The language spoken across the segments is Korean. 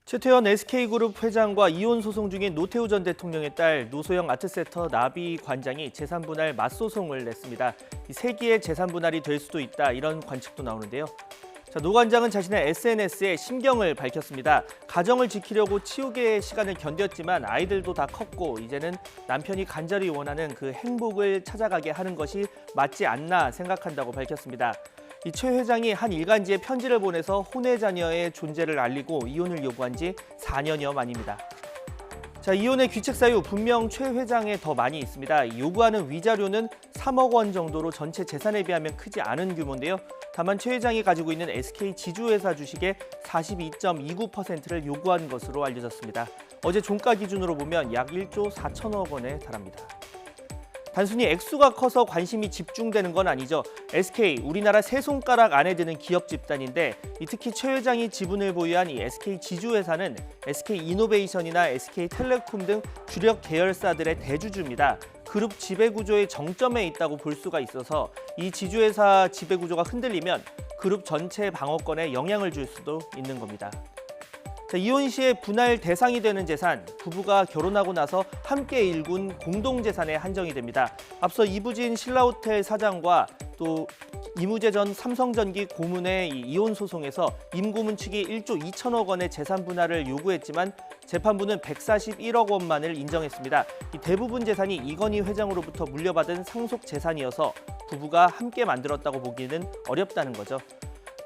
최태원 SK그룹 회장과 이혼 소송 중인 노태우 전 대통령의 딸 노소영 아트센터 나비 관장이 재산분할 맞소송을 냈습니다. 세기의 재산분할이 될 수도 있다, 이런 관측도 나오는데요. 노 관장은 자신의 SNS에 심경을 밝혔습니다. 가정을 지키려고 치욕의 시간을 견뎠지만 아이들도 다 컸고 이제는 남편이 간절히 원하는 그 행복을 찾아가게 하는 것이 맞지 않나 생각한다고 밝혔습니다. 이 최 회장이 한 일간지에 편지를 보내서 혼외 자녀의 존재를 알리고 이혼을 요구한 지 4년여 만입니다. 이혼의 귀책 사유 분명 최 회장에 더 많이 있습니다. 요구하는 위자료는 3억 원 정도로 전체 재산에 비하면 크지 않은 규모인데요. 다만 최 회장이 가지고 있는 SK 지주회사 주식의 42.29%를 요구한 것으로 알려졌습니다. 어제 종가 기준으로 보면 약 1조 4천억 원에 달합니다. 단순히 액수가 커서 관심이 집중되는 건 아니죠. SK, 우리나라 세 손가락 안에 드는 기업 집단인데 특히 최 회장이 지분을 보유한 이 SK 지주회사는 SK이노베이션이나 SK텔레콤 등 주력 계열사들의 대주주입니다. 그룹 지배구조의 정점에 있다고 볼 수가 있어서 이 지주회사 지배구조가 흔들리면 그룹 전체 방어권에 영향을 줄 수도 있는 겁니다. 이혼 시에 분할 대상이 되는 재산, 부부가 결혼하고 나서 함께 일군 공동재산에 한정이 됩니다. 앞서 이부진 신라호텔 사장과 또 이무재 전 삼성전기 고문의 이혼 소송에서 임 고문 측이 1조 2천억 원의 재산 분할을 요구했지만 재판부는 141억 원만을 인정했습니다. 대부분 재산이 이건희 회장으로부터 물려받은 상속 재산이어서 부부가 함께 만들었다고 보기는 어렵다는 거죠.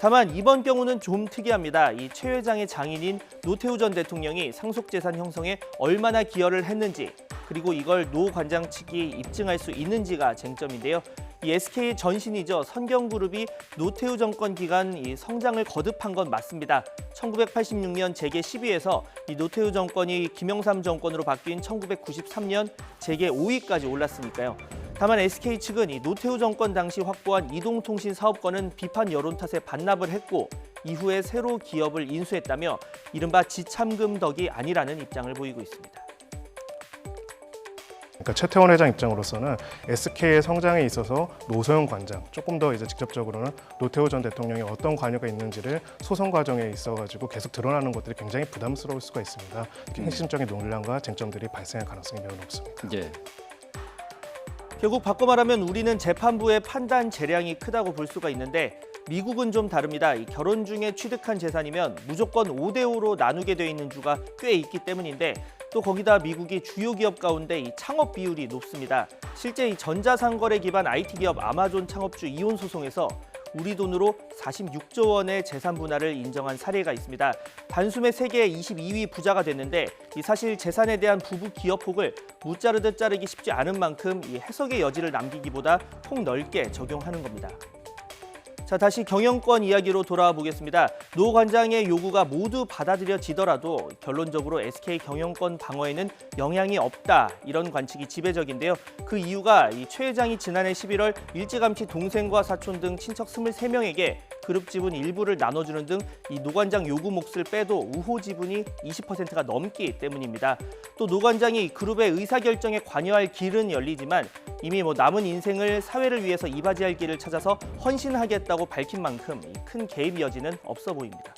다만 이번 경우는 좀 특이합니다. 이 최 회장의 장인인 노태우 전 대통령이 상속재산 형성에 얼마나 기여를 했는지, 그리고 이걸 노 관장 측이 입증할 수 있는지가 쟁점인데요. 이 SK의 전신이죠. 선경그룹이 노태우 정권 기간 성장을 거듭한 건 맞습니다. 1986년 재계 10위에서 이 노태우 정권이 김영삼 정권으로 바뀐 1993년 재계 5위까지 올랐으니까요. 다만 SK 측은 이 노태우 정권 당시 확보한 이동통신 사업권은 비판 여론 탓에 반납을 했고 이후에 새로 기업을 인수했다며 이른바 지참금 덕이 아니라는 입장을 보이고 있습니다. 그러니까 최태원 회장 입장으로서는 SK의 성장에 있어서 노소영 관장, 조금 더 직접적으로는 노태우 전 대통령이 어떤 관여가 있는지를 소송 과정에 있어가지고 계속 드러나는 것들이 굉장히 부담스러울 수가 있습니다. 핵심적인 논란과 쟁점들이 발생할 가능성이 매우 높습니다. 예. 결국 바꿔 말하면 우리는 재판부의 판단 재량이 크다고 볼 수가 있는데 미국은 좀 다릅니다. 결혼 중에 취득한 재산이면 무조건 5대5로 나누게 돼 있는 주가 꽤 있기 때문인데 또 거기다 미국이 주요 기업 가운데 창업 비율이 높습니다. 실제 전자상거래 기반 IT 기업 아마존 창업주 이혼 소송에서 우리 돈으로 46조 원의 재산 분할을 인정한 사례가 있습니다. 단숨에 세계 22위 부자가 됐는데 사실 재산에 대한 부부 기여폭을 무자르듯 자르기 쉽지 않은 만큼 해석의 여지를 남기기보다 폭넓게 적용하는 겁니다. 다시 경영권 이야기로 돌아와 보겠습니다. 노 관장의 요구가 모두 받아들여지더라도 결론적으로 SK 경영권 방어에는 영향이 없다, 이런 관측이 지배적인데요. 그 이유가 최 회장이 지난해 11월 일찌감치 동생과 사촌 등 친척 23명에게 그룹 지분 일부를 나눠주는 등 노 관장 요구 몫을 빼도 우호 지분이 20%가 넘기 때문입니다. 또 노 관장이 그룹의 의사결정에 관여할 길은 열리지만 이미 남은 인생을 사회를 위해서 이바지할 길을 찾아서 헌신하겠다고 밝힌 만큼 큰 개입 여지는 없어 보입니다.